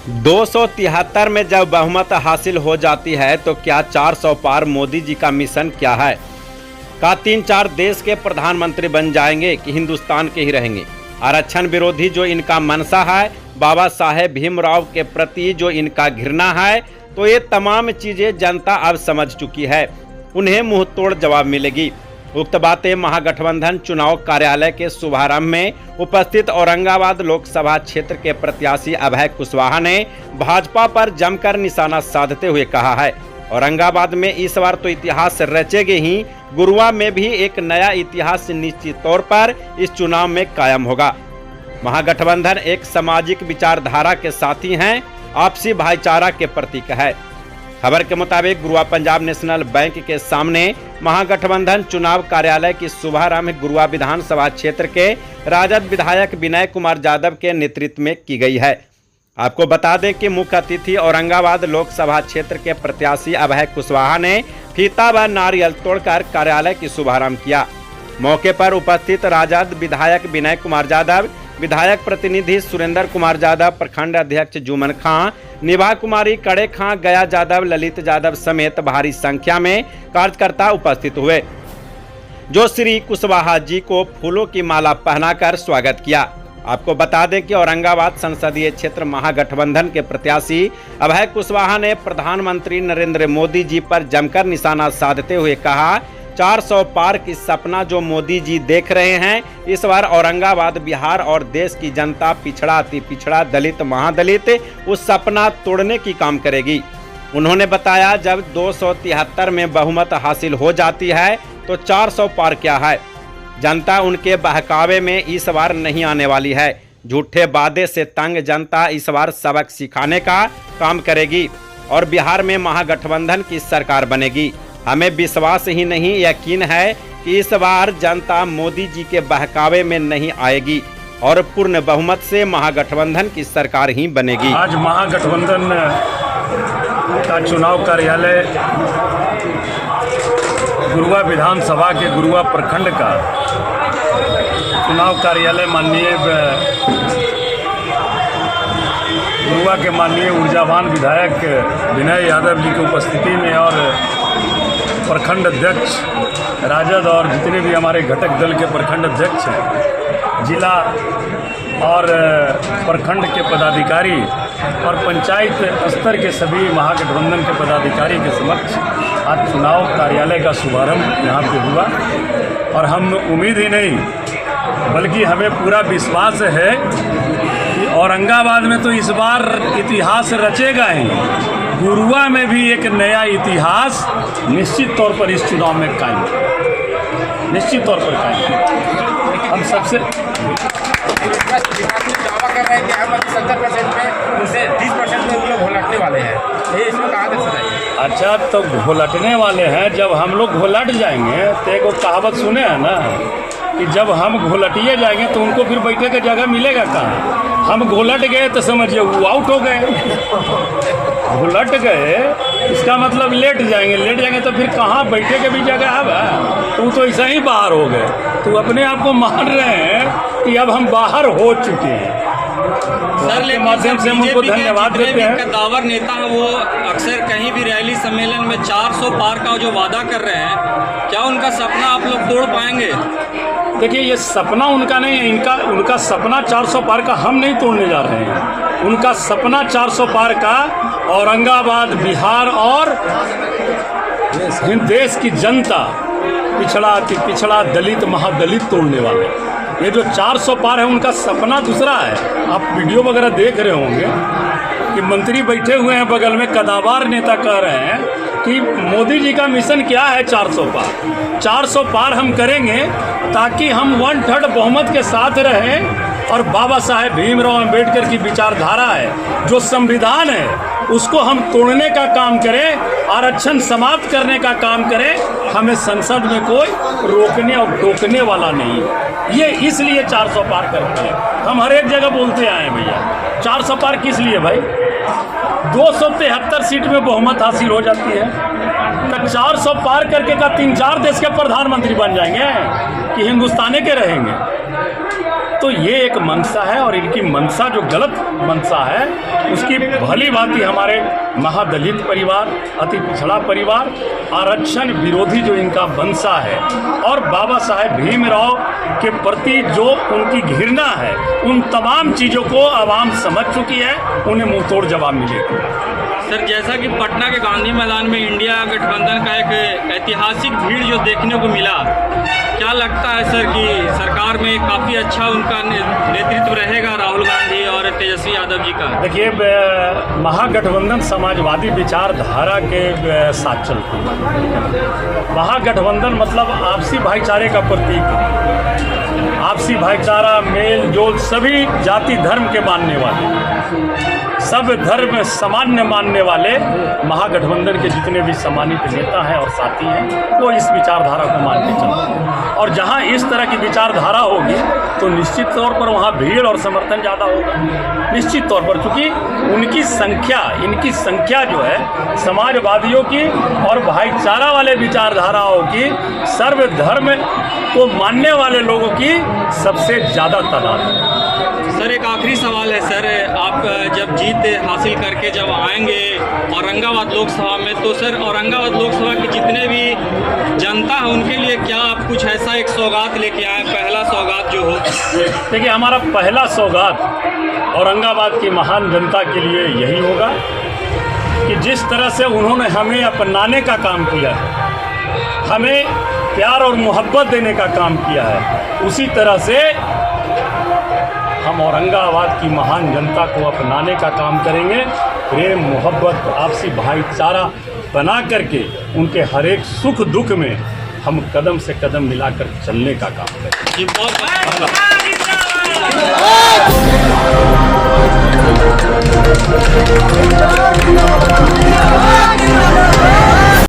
273 में जब बहुमत हासिल हो जाती है तो क्या 400 पार मोदी जी का मिशन क्या है? का 3-4 देश के प्रधानमंत्री बन जाएंगे कि हिंदुस्तान के ही रहेंगे? आरक्षण विरोधी जो इनका मनसा है, बाबा साहेब भीमराव के प्रति जो इनका घृणा है, तो ये तमाम चीजें जनता अब समझ चुकी है। उन्हें मुंह तोड़ जवाब मिलेगी। उक्त बातें महागठबंधन चुनाव कार्यालय के शुभारंभ में उपस्थित औरंगाबाद लोकसभा क्षेत्र के प्रत्याशी अभय कुशवाहा ने भाजपा पर जमकर निशाना साधते हुए कहा है। औरंगाबाद में इस बार तो इतिहास रचेगे ही, गुरुआ में भी एक नया इतिहास निश्चित तौर पर इस चुनाव में कायम होगा। महागठबंधन एक सामाजिक विचारधारा के साथी हैं, आपसी भाईचारा के प्रतीक है। खबर के मुताबिक गुरुआ पंजाब नेशनल बैंक के सामने महागठबंधन चुनाव कार्यालय की शुभारंभ गुरुआ विधानसभा क्षेत्र के राजद विधायक विनय कुमार यादव के नेतृत्व में की गई है। आपको बता दें कि मुख्य अतिथि औरंगाबाद लोकसभा क्षेत्र के प्रत्याशी अभय कुशवाहा ने फीता व नारियल तोड़कर कार्यालय की शुभारंभ किया। मौके पर उपस्थित राजद विधायक विनय कुमार यादव, विधायक प्रतिनिधि सुरेंद्र कुमार यादव, प्रखंड अध्यक्ष जुमन खां, निभा कुमारी, कड़े खां, गया यादव, ललित यादव समेत भारी संख्या में कार्यकर्ता उपस्थित हुए, जो श्री कुशवाहा जी को फूलों की माला पहनाकर स्वागत किया। आपको बता दें कि औरंगाबाद संसदीय क्षेत्र महागठबंधन के प्रत्याशी अभय कुशवाहा ने प्रधानमंत्री नरेंद्र मोदी जी पर जमकर निशाना साधते हुए कहा, 400 पार की सपना जो मोदी जी देख रहे हैं, इस बार औरंगाबाद, बिहार और देश की जनता पिछड़ा, अति पिछड़ा, दलित, महादलित उस सपना तोड़ने की काम करेगी। उन्होंने बताया, जब 273 में बहुमत हासिल हो जाती है तो 400 पार क्या है। जनता उनके बहकावे में इस बार नहीं आने वाली है। झूठे वादे से तंग जनता इस बार सबक सिखाने का काम करेगी और बिहार में महागठबंधन की सरकार बनेगी। हमें विश्वास ही नहीं, यकीन है कि इस बार जनता मोदी जी के बहकावे में नहीं आएगी और पूर्ण बहुमत से महागठबंधन की सरकार ही बनेगी। आज महागठबंधन का चुनाव कार्यालय गुरुआ विधानसभा के गुरुआ प्रखंड का चुनाव कार्यालय गुरुआ के माननीय ऊर्जावान विधायक विनय यादव जी की उपस्थिति में और प्रखंड अध्यक्ष राजद और जितने भी हमारे घटक दल के प्रखंड अध्यक्ष हैं, जिला और प्रखंड के पदाधिकारी और पंचायत स्तर के सभी महागठबंधन के पदाधिकारी के समक्ष आज चुनाव कार्यालय का शुभारंभ यहाँ पे हुआ। और हम उम्मीद ही नहीं बल्कि हमें पूरा विश्वास है कि औरंगाबाद में तो इस बार इतिहास रचेगा ही, गुरुआ में भी एक नया इतिहास निश्चित तौर पर इस चुनाव में कायम, निश्चित तौर पर कायम। हम सबसे दावा कर रहे हैं कि हम 70% में उनसे 30% में लोग घोलटने वाले हैं, ये इसमें कहाँ तक सही है? अच्छा, तो घोलटने वाले हैं। जब हम लोग घोलट जाएंगे तो एक कहावत सुने हैं ना कि जब हम घोलटिए जाएंगे तो उनको फिर बैठे का जगह मिलेगा कहाँ। हम घोलट गए तो समझिए वो आउट हो गए। घोलट गए इसका मतलब लेट जाएंगे तो फिर कहाँ बैठे के भी जगह है, तो तो ऐसा ही बाहर हो गए। तो अपने आप को मान रहे हैं कि अब हम बाहर हो चुके हैं। सर, लेकिन माध्यम से हम उनको धन्यवाद देते हैं। कद्दावर नेता है वो अक्सर कहीं भी रैली सम्मेलन में 400 पार का जो वादा कर रहे हैं, क्या उनका सपना आप लोग तोड़ पाएंगे? देखिए, ये सपना उनका नहीं है, उनका सपना 400 पार का हम नहीं तोड़ने जा रहे हैं। उनका सपना 400 पार का औरंगाबाद, बिहार और देश की जनता पिछड़ा, अति पिछड़ा, दलित, महादलित तोड़ने वाले। ये जो 400 पार है उनका सपना दूसरा है। आप वीडियो वगैरह देख रहे होंगे कि मंत्री बैठे हुए हैं बगल में, कद्दावर नेता कह रहे हैं कि मोदी जी का मिशन क्या है 400 पार। 400 पार हम करेंगे ताकि हम 1/3 बहुमत के साथ रहें और बाबा साहेब भीमराव अंबेडकर की विचारधारा है, जो संविधान है, उसको हम तोड़ने का काम करें, आरक्षण समाप्त करने का काम करें। हमें संसद में कोई रोकने और टोकने वाला नहीं है। ये इसलिए 400 पार करते हैं। हम हर एक जगह बोलते आए हैं भैया, 400 पार किस लिए भाई? 273 सीट में बहुमत हासिल हो जाती है तो 400 पार करके का 3-4 देश के प्रधानमंत्री बन जाएंगे कि हिंदुस्तान के रहेंगे? तो ये एक मंशा है, और इनकी मंशा जो गलत मंशा है उसकी भली भांति हमारे महादलित परिवार, अति पिछड़ा परिवार, आरक्षण विरोधी जो इनका मंशा है, और बाबा साहेब भीमराव के प्रति जो उनकी घृणा है, उन तमाम चीज़ों को आवाम समझ चुकी है। उन्हें मुंह तोड़ जवाब मिलेगा। सर, जैसा कि पटना के गांधी मैदान में इंडिया गठबंधन का एक ऐतिहासिक भीड़ जो देखने को मिला, क्या लगता है सर कि सरकार में काफ़ी अच्छा उनका नेतृत्व रहेगा राहुल गांधी और तेजस्वी यादव जी का? देखिए, महागठबंधन समाजवादी विचारधारा के साथ चलती है। महागठबंधन मतलब आपसी भाईचारे का प्रतीक है। आपसी भाईचारा, मेल जोल, सभी जाति धर्म के मानने वाले, सब धर्म सामान्य मानने वाले महागठबंधन के जितने भी सम्मानित नेता हैं और साथी हैं, वो इस विचारधारा को मान के चलते हैं। और जहाँ इस तरह की विचारधारा होगी तो निश्चित तौर पर वहाँ भीड़ और समर्थन ज़्यादा होगा, निश्चित तौर पर, क्योंकि इनकी संख्या जो है समाजवादियों की और भाईचारा वाले विचारधाराओं की, सर्वधर्म को मानने वाले लोगों की सबसे ज़्यादा तादाद है। सर, एक आखिरी सवाल है सर, आप जब जीत हासिल करके जब आएंगे औरंगाबाद लोकसभा में, तो सर औरंगाबाद लोकसभा की जितने भी जनता है उनके लिए क्या आप कुछ ऐसा एक सौगात लेके आए, पहला सौगात जो हो? देखिए, हमारा पहला सौगात औरंगाबाद की महान जनता के लिए यही होगा कि जिस तरह से उन्होंने हमें अपनाने का काम किया है, हमें प्यार और मोहब्बत देने का काम किया है, उसी तरह से हम औरंगाबाद की महान जनता को अपनाने का काम करेंगे। प्रेम, मोहब्बत, आपसी भाईचारा बना करके उनके हर एक सुख दुख में हम कदम से कदम मिलाकर चलने का काम करेंगे। जी, बहुत बहुत